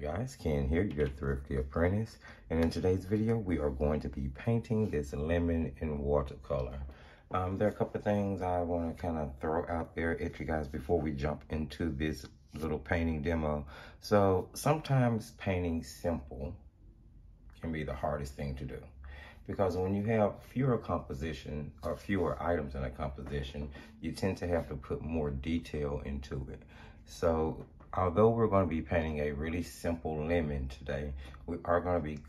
guys, Ken here, your Thrifty Apprentice, and in today's video we are going to be painting this lemon in watercolor. There are a couple of things I want to kind of throw out there at you guys before we jump into this little painting demo. So sometimes painting simple can be the hardest thing to do, because when you have fewer composition or fewer items in a composition, you tend to have to put more detail into it. So although we're going to be painting a really simple lemon today, we are going to be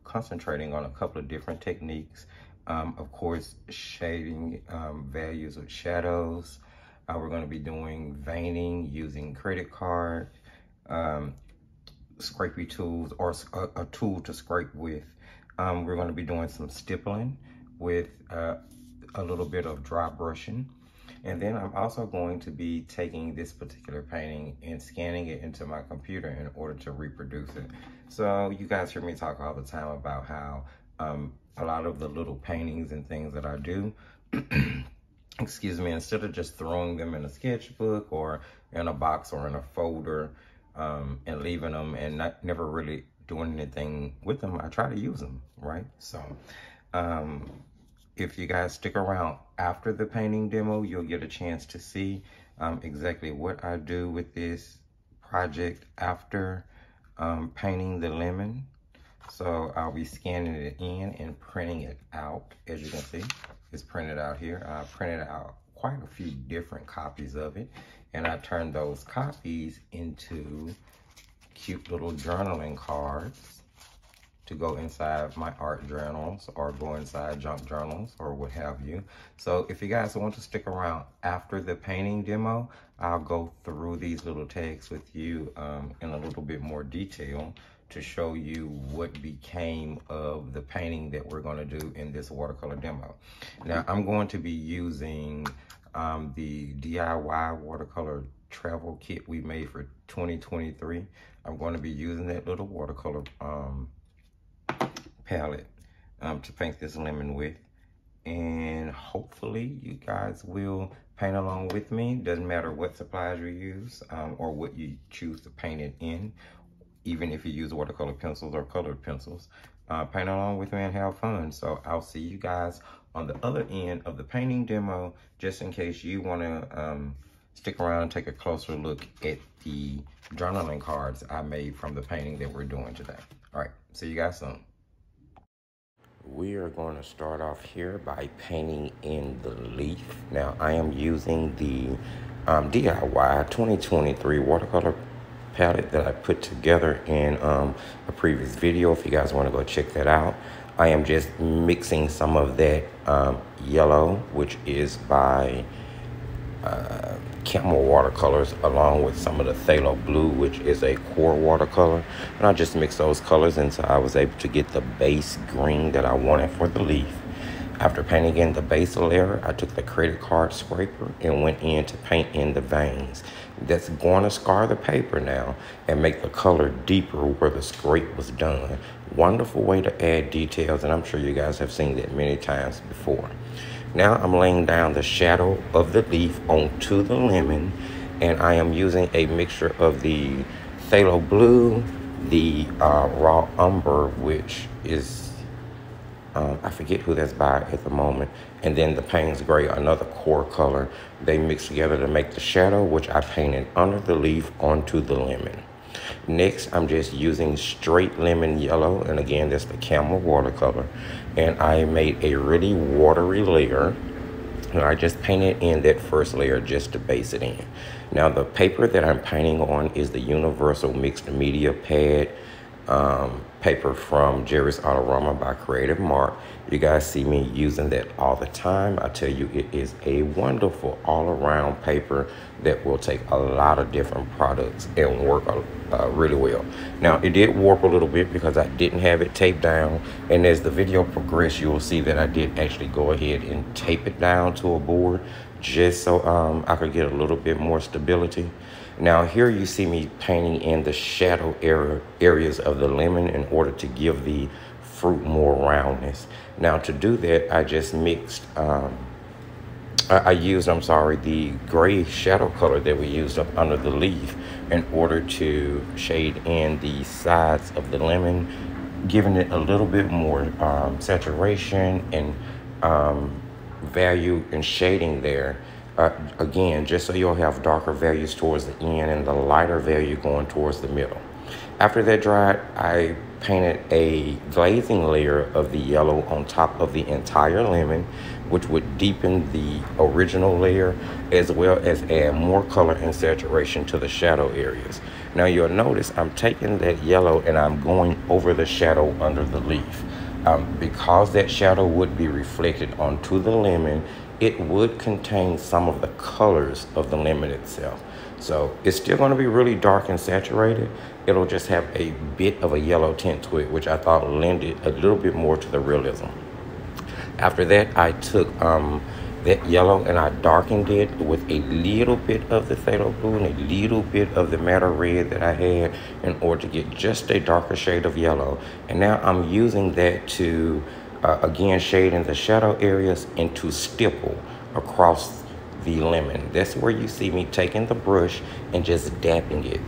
concentrating on a couple of different techniques. Of course, shading values with shadows. We're going to be doing veining using credit card, scrapey tools, or a tool to scrape with. We're going to be doing some stippling with a little bit of dry brushing. And then I'm also going to be taking this particular painting and scanning it into my computer in order to reproduce it. So you guys hear me talk all the time about how a lot of the little paintings and things that I do, excuse me, instead of just throwing them in a sketchbook or in a box or in a folder and leaving them and never really doing anything with them, I try to use them, right? So if you guys stick around after the painting demo, you'll get a chance to see exactly what I do with this project after painting the lemon. So I'll be scanning it in and printing it out. As you can see, it's printed out here. I printed out quite a few different copies of it, and I turned those copies into cute little journaling cards to go inside my art journals or go inside junk journals or what have you. So if you guys want to stick around after the painting demo, I'll go through these little tags with you in a little bit more detail to show you what became of the painting that we're going to do in this watercolor demo. Now I'm going to be using the DIY watercolor travel kit we made for 2023. I'm going to be using that little watercolor palette to paint this lemon with, and hopefully you guys will paint along with me. Doesn't matter what supplies you use or what you choose to paint it in, even if you use watercolor pencils or colored pencils. Paint along with me and have fun. So I'll see you guys on the other end of the painting demo, just in case you want to stick around and take a closer look at the journaling cards I made from the painting that we're doing today. All right, see you guys soon. We are going to start off here by painting in the leaf. Now I am using the DIY 2023 watercolor palette that I put together in a previous video. If you guys want to go check that out, I am just mixing some of that yellow, which is by Camel watercolors, along with some of the phthalo blue, which is a core watercolor, and I just mixed those colors until I was able to get the base green that I wanted for the leaf. After painting in the base layer, I took the credit card scraper and went in to paint in the veins. That's going to scar the paper now and make the color deeper where the scrape was done. Wonderful way to add details, and I'm sure you guys have seen that many times before. Now I'm laying down the shadow of the leaf onto the lemon, and I am using a mixture of the phthalo blue, the raw umber, which is I forget who that's by at the moment, and then the Payne's Gray, another core color. They mix together to make the shadow, which I painted under the leaf onto the lemon. Next, I'm just using straight lemon yellow, and again, that's the Camel watercolor, and I made a really watery layer, and I just painted in that first layer just to base it in. Now, the paper that I'm painting on is the Universal Mixed Media Pad paper from Jerry's Autorama by Creative Mark. You guys see me using that all the time. I tell you, it is a wonderful all-around paper that will take a lot of different products and work really well. Now, it did warp a little bit because I didn't have it taped down, and as the video progressed, you will see that I did actually go ahead and tape it down to a board just so I could get a little bit more stability. Now here you see me painting in the shadow areas of the lemon in order to give the fruit more roundness. Now to do that, I just mixed I used, I'm sorry, the gray shadow color that we used up under the leaf in order to shade in the sides of the lemon, giving it a little bit more saturation and value and shading there. Again, just so you'll have darker values towards the end and the lighter value going towards the middle. After that dried, I painted a glazing layer of the yellow on top of the entire lemon, which would deepen the original layer as well as add more color and saturation to the shadow areas. Now you'll notice I'm taking that yellow and I'm going over the shadow under the leaf. Because that shadow would be reflected onto the lemon, it would contain some of the colors of the lemon itself. So it's still going to be really dark and saturated. It'll just have a bit of a yellow tint to it, which I thought lended a little bit more to the realism. After that, I took that yellow and I darkened it with a little bit of the phthalo blue and a little bit of the madder red that I had in order to get just a darker shade of yellow. And now I'm using that to, again, shade in the shadow areas and to stipple across the lemon. That's where you see me taking the brush and just dapping it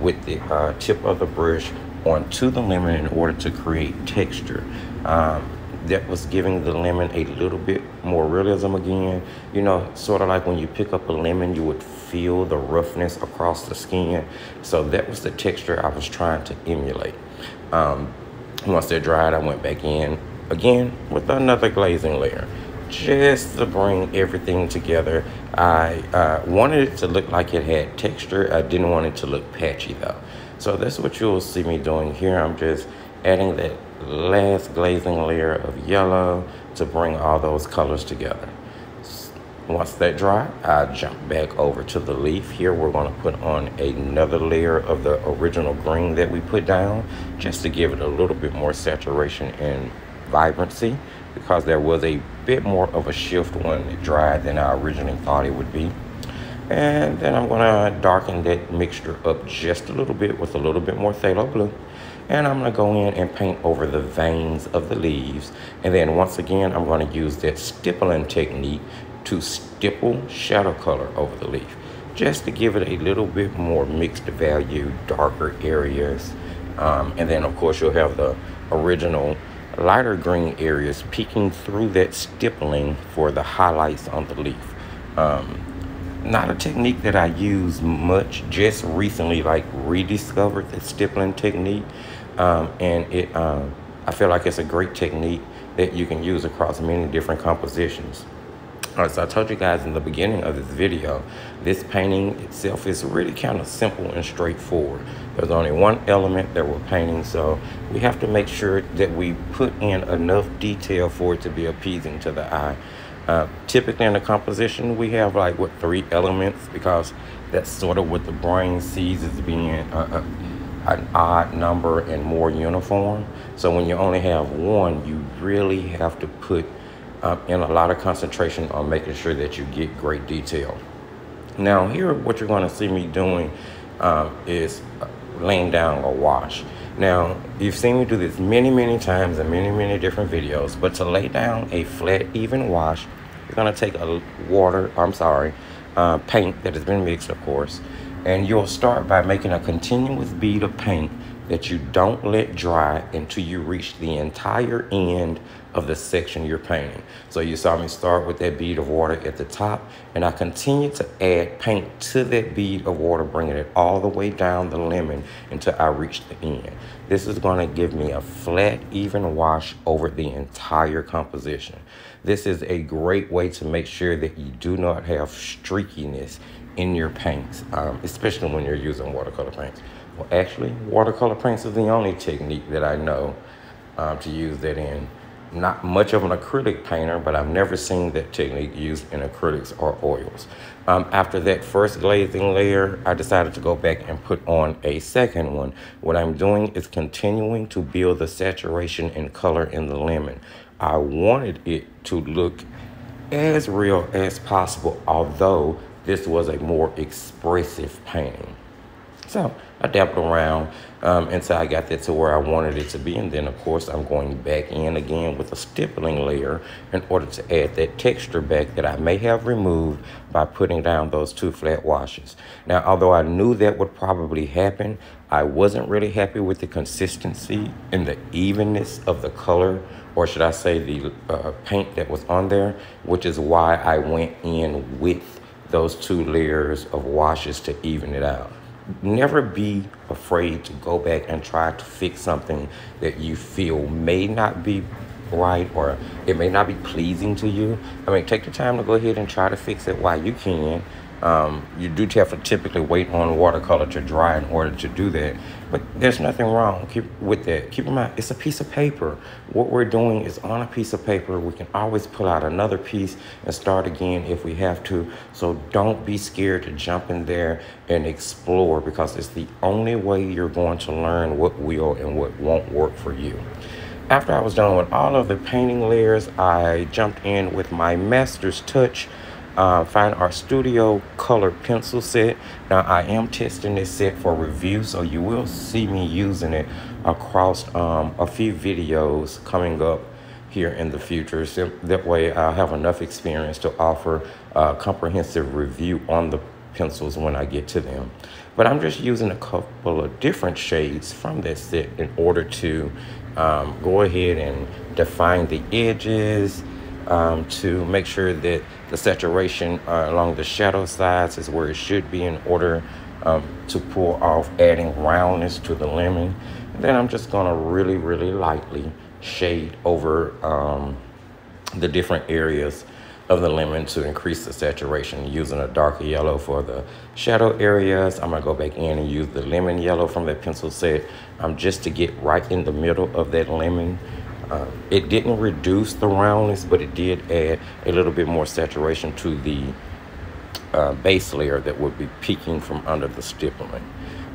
with the tip of the brush onto the lemon in order to create texture. That was giving the lemon a little bit more realism again. You know, sort of like when you pick up a lemon, you would feel the roughness across the skin. So that was the texture I was trying to emulate. Once they're dried, I went back in again with another glazing layer, just to bring everything together. I wanted it to look like it had texture. I didn't want it to look patchy though. So that's what you'll see me doing here. I'm just adding that last glazing layer of yellow to bring all those colors together. Once that dry, I jump back over to the leaf. Here we're going to put on another layer of the original green that we put down, just to give it a little bit more saturation and vibrancy, because there was a bit more of a shift when it dried than I originally thought it would be. And then I'm going to darken that mixture up just a little bit with a little bit more phthalo blue. And I'm going to go in and paint over the veins of the leaves. And then once again, I'm going to use that stippling technique to stipple shadow color over the leaf, just to give it a little bit more mixed value, darker areas. And then of course you'll have the original lighter green areas peeking through that stippling for the highlights on the leaf. Not a technique that I use much, just recently like rediscovered the stippling technique. And it I feel like it's a great technique that you can use across many different compositions. So I told you guys in the beginning of this video, this painting itself is really kind of simple and straightforward. There's only one element that we're painting, so we have to make sure that we put in enough detail for it to be appeasing to the eye. Typically in the composition, we have like, 3 elements, because that's sort of what the brain sees as being an odd number and more uniform. So when you only have one, you really have to put in a lot of concentration on making sure that you get great detail. Now here, what you're going to see me doing is laying down a wash. Now, you've seen me do this many times in many different videos, but to lay down a flat, even wash, you're going to take a paint that has been mixed, of course, and you'll start by making a continuous bead of paint that you don't let dry until you reach the entire end of the section you're painting. So you saw me start with that bead of water at the top, and I continue to add paint to that bead of water, bringing it all the way down the lemon until I reach the end. This is going to give me a flat, even wash over the entire composition. This is a great way to make sure that you do not have streakiness in your paints, especially when you're using watercolor paints. Well, actually, watercolor paints is the only technique that I know to use that in. Not much of an acrylic painter, but I've never seen that technique used in acrylics or oils. After that first glazing layer, I decided to go back and put on a second one. What I'm doing is continuing to build the saturation and color in the lemon. I wanted it to look as real as possible, although this was a more expressive painting. So I dabbled around until I got that to where I wanted it to be. And then, of course, I'm going back in again with a stippling layer in order to add that texture back that I may have removed by putting down those 2 flat washes. Now, although I knew that would probably happen, I wasn't really happy with the consistency and the evenness of the color, or should I say the paint that was on there, which is why I went in with those 2 layers of washes to even it out. Never be afraid to go back and try to fix something that you feel may not be right, or it may not be pleasing to you. I mean, take the time to go ahead and try to fix it while you can. You do have to typically wait on watercolor to dry in order to do that, but there's nothing wrong with that. Keep in mind, it's a piece of paper. What we're doing is on a piece of paper. We can always pull out another piece and start again if we have to. So don't be scared to jump in there and explore, because it's the only way you're going to learn what will and what won't work for you. After I was done with all of the painting layers, I jumped in with my Master's Touch Fine Art Studio color pencil set. Now, I am testing this set for review, so you will see me using it across a few videos coming up here in the future. So that way I'll have enough experience to offer a comprehensive review on the pencils when I get to them. But I'm just using a couple of different shades from that set in order to go ahead and define the edges, to make sure that the saturation along the shadow sides is where it should be in order to pull off adding roundness to the lemon. And then I'm just gonna really, really lightly shade over the different areas of the lemon to increase the saturation, using a darker yellow for the shadow areas. I'm gonna go back in and use the lemon yellow from that pencil set just to get right in the middle of that lemon. It didn't reduce the roundness, but it did add a little bit more saturation to the base layer that would be peeking from under the stippling.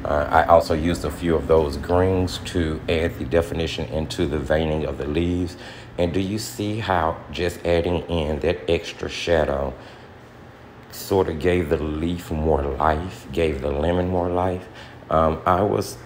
I also used a few of those greens to add the definition into the veining of the leaves. And do you see how just adding in that extra shadow sort of gave the leaf more life, gave the lemon more life? I was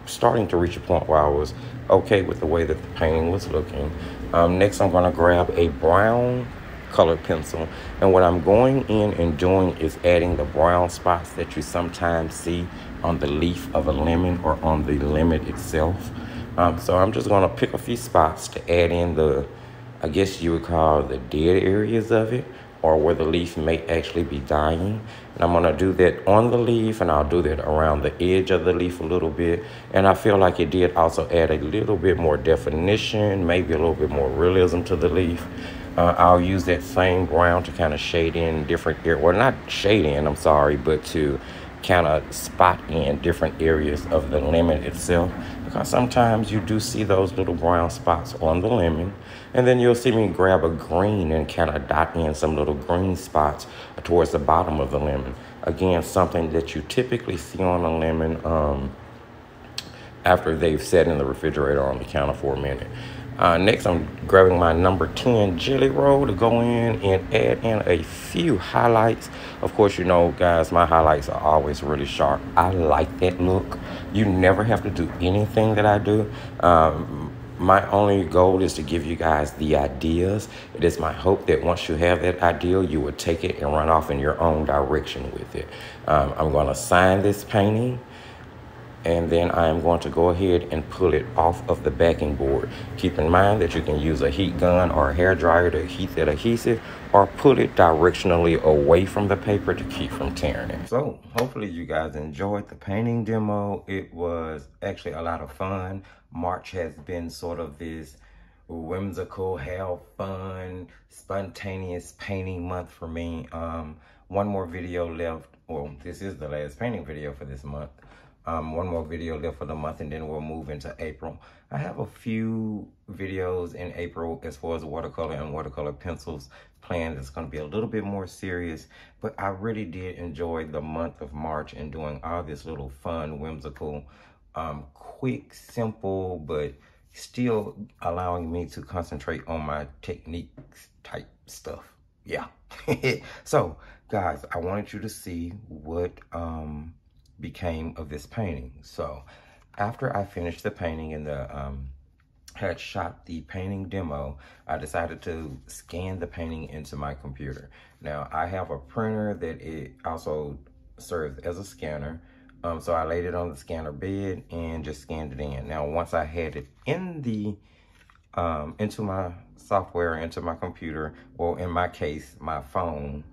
starting to reach a point where I was okay with the way that the painting was looking. Next, I'm going to grab a brown colored pencil, and what I'm going in and doing is adding the brown spots that you sometimes see on the leaf of a lemon or on the lemon itself. So I'm just going to pick a few spots to add in the, I guess you would call the dead areas of it, or where the leaf may actually be dying. And I'm gonna do that on the leaf, and I'll do that around the edge of the leaf a little bit. And I feel like it did also add a little bit more definition, maybe a little bit more realism to the leaf. I'll use that same brown to kind of shade in different areas, well, not shade in, I'm sorry, but to kind of spot in different areas of the lemon itself, because sometimes you do see those little brown spots on the lemon. And then you'll see me grab a green and kind of dot in some little green spots towards the bottom of the lemon. Again, something that you typically see on a lemon after they've sat in the refrigerator on the counter for a minute. Next, I'm grabbing my number 10 jelly roll to go in and add in a few highlights. Of course, you know, guys, my highlights are always really sharp. I like that look. You never have to do anything that I do. My only goal is to give you guys the ideas. It is my hope that once you have that idea, you will take it and run off in your own direction with it. I'm going to sign this painting, and then I am going to go ahead and pull it off of the backing board. Keep in mind that you can use a heat gun or a hair dryer to heat that adhesive, or pull it directionally away from the paper to keep from tearing it. So hopefully you guys enjoyed the painting demo. It was actually a lot of fun. March has been sort of this whimsical, have fun, spontaneous painting month for me. One more video left. Well, this is the last painting video for this month. One more video left for the month, and then we'll move into April. I have a few videos in April as far as watercolor and watercolor pencils planned. It's going to be a little bit more serious, but I really did enjoy the month of March and doing all this little fun, whimsical, quick, simple, but still allowing me to concentrate on my techniques type stuff. Yeah. So, guys, I wanted you to see what became of this painting. So after I finished the painting and had shot the painting demo, I decided to scan the painting into my computer. Now I have a printer that it also serves as a scanner. So I laid it on the scanner bed and just scanned it in. Now once I had it in the into my software, into my computer, or in my case, my phone,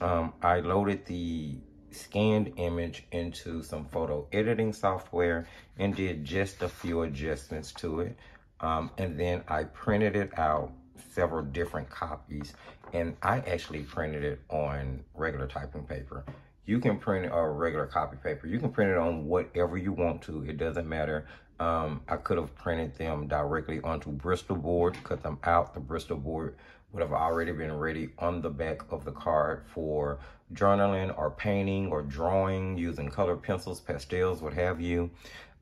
I loaded the scanned image into some photo editing software and did just a few adjustments to it. And then I printed it out, several different copies, and I actually printed it on regular typing paper. You can print a regular copy paper. You can print it on whatever you want to. It doesn't matter. I could have printed them directly onto Bristol board, cut them out. The Bristol board would have already been ready on the back of the card for journaling or painting or drawing using colored pencils, pastels, what have you.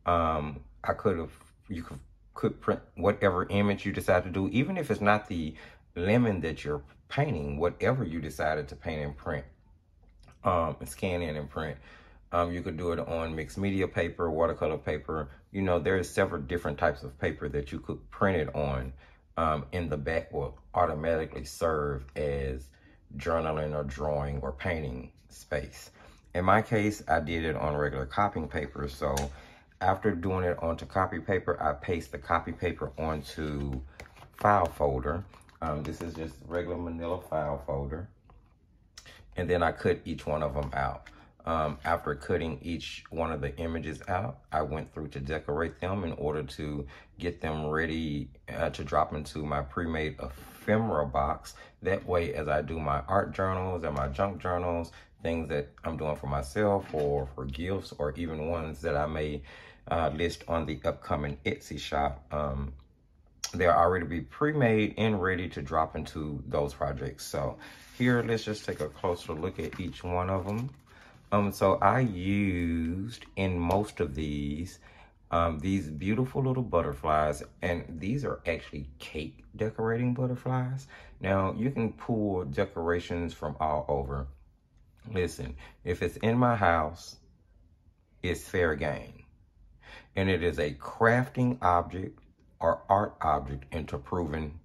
You could print whatever image you decide to do, even if it's not the lemon that you're painting, whatever you decided to paint and print, scan in and print. You could do it on mixed media paper, watercolor paper. You know, there's several different types of paper that you could print it on. In the back will automatically serve as journaling or drawing or painting space. In my case, I did it on regular copying paper. So after doing it onto copy paper, I paste the copy paper onto file folder. This is just regular manila file folder. And then I cut each one of them out. After cutting each one of the images out, I went through to decorate them in order to get them ready to drop into my pre-made ephemera box. That way, as I do my art journals and my junk journals, things that I'm doing for myself or for gifts, or even ones that I may list on the upcoming Esty Shop, they'll already be pre-made and ready to drop into those projects. So here, let's just take a closer look at each one of them. So I used in most of these beautiful little butterflies, and these are actually cake decorating butterflies. Now you can pull decorations from all over. Listen, if it's in my house, it's fair game. And it is a crafting object or art object into proven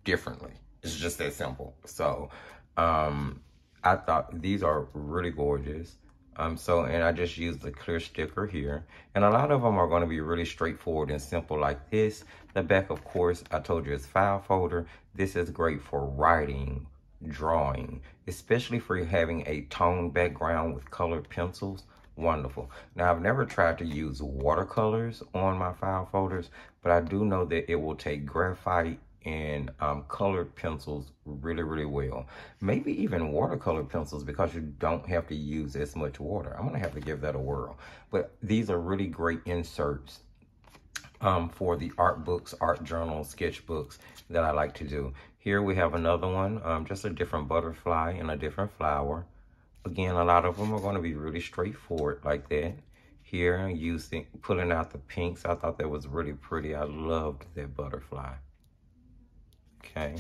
differently. It's just that simple. So I thought these are really gorgeous. And I just used the clear sticker here. And a lot of them are going to be really straightforward and simple like this. The back, of course, I told you, is file folder. This is great for writing, drawing, especially for having a toned background with colored pencils. Wonderful. Now, I've never tried to use watercolors on my file folders, but I do know that it will take graphite and colored pencils really, really well. Maybe even watercolor pencils, because you don't have to use as much water. I'm gonna have to give that a whirl. But these are really great inserts for the art books, art journals, sketchbooks that I like to do. Here we have another one, just a different butterfly and a different flower. Again, a lot of them are going to be really straightforward like that. Here, pulling out the pinks. I thought that was really pretty. I loved that butterfly. Okay.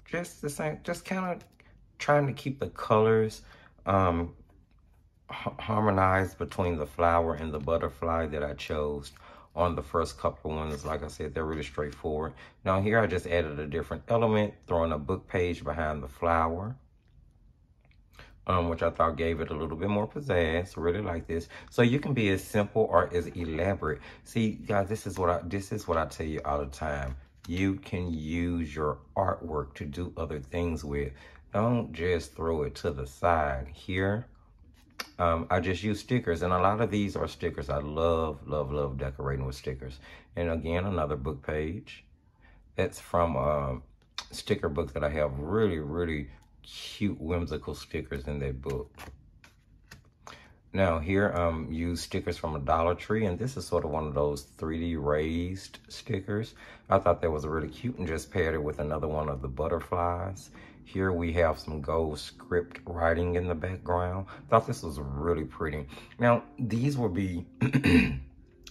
Just the same, just kind of trying to keep the colors harmonized between the flower and the butterfly that I chose on the first couple ones. Like I said, they're really straightforward. Now here I just added a different element, throwing a book page behind the flower, which I thought gave it a little bit more pizzazz. Really like this. So you can be as simple or as elaborate. See, guys, this is what I tell you all the time. You can use your artwork to do other things with. Don't just throw it to the side. Here, I just use stickers, and a lot of these are stickers. I love, love, love decorating with stickers. And again, another book page. That's from sticker book that I have. Really, really cute, whimsical stickers in that book. Now here, use stickers from a Dollar Tree, and this is sort of one of those 3D raised stickers. I thought that was really cute, and just paired it with another one of the butterflies. Here we have some gold script writing in the background. Thought this was really pretty. Now these will be,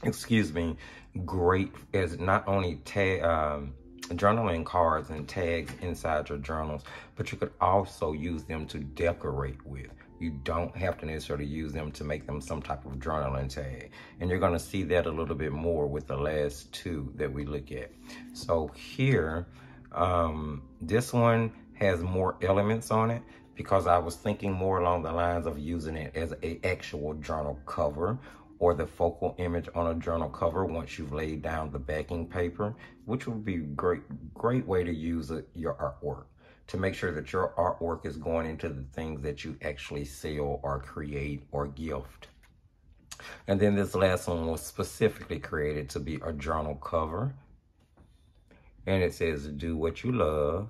excuse me, great as not only journaling cards and tags inside your journals, but you could also use them to decorate with. You don't have to necessarily use them to make them some type of journaling tag. And you're gonna see that a little bit more with the last two that we look at. So here, this one has more elements on it because I was thinking more along the lines of using it as an actual journal cover or the focal image on a journal cover once you've laid down the backing paper, which would be a great way to use your artwork, to make sure that your artwork is going into the things that you actually sell or create or gift. And then this last one was specifically created to be a journal cover. And it says, do what you love.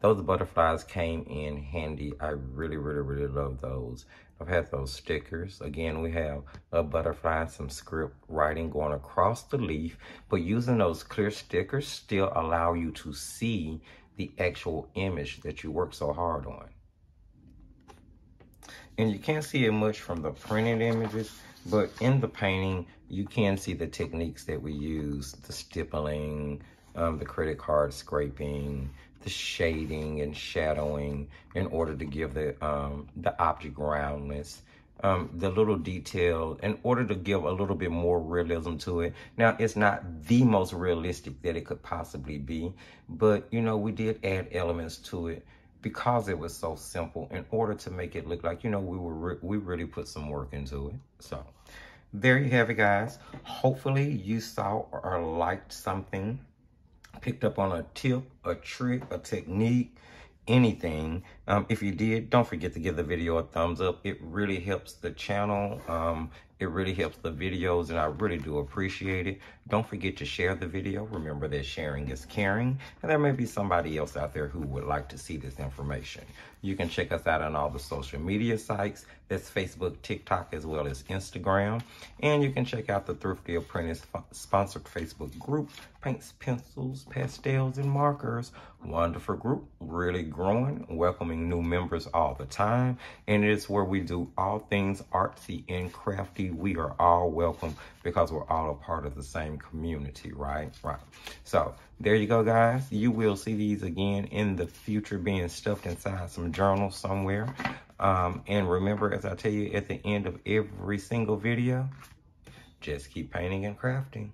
Those butterflies came in handy. I really, really, really love those. I've had those stickers. Again, we have a butterfly and some script writing going across the leaf, but using those clear stickers still allow you to see the actual image that you work so hard on. And you can't see it much from the printed images, but in the painting, you can see the techniques that we use, the stippling, the credit card scraping, the shading and shadowing in order to give the object roundness, the little detail in order to give a little bit more realism to it. Now, it's not the most realistic that it could possibly be, but you know, we did add elements to it because it was so simple in order to make it look like, you know, we really put some work into it. So there you have it, guys. Hopefully you saw or liked something, picked up on a tip, a trick, a technique, anything. If you did, don't forget to give the video a thumbs up. It really helps the channel. It really helps the videos, and I really do appreciate it. Don't forget to share the video. Remember that sharing is caring, and there may be somebody else out there who would like to see this information. You can check us out on all the social media sites. That's Facebook, TikTok, as well as Instagram. And you can check out the Thrifty Apprentice sponsored Facebook group, Paints, Pencils, Pastels, and Markers. Wonderful group, really growing, welcoming new members all the time. And it is where we do all things artsy and crafty. We are all welcome because we're all a part of the same community, right? Right. So there you go, guys. You will see these again in the future being stuffed inside some journals somewhere. And remember, as I tell you at the end of every single video, just keep painting and crafting.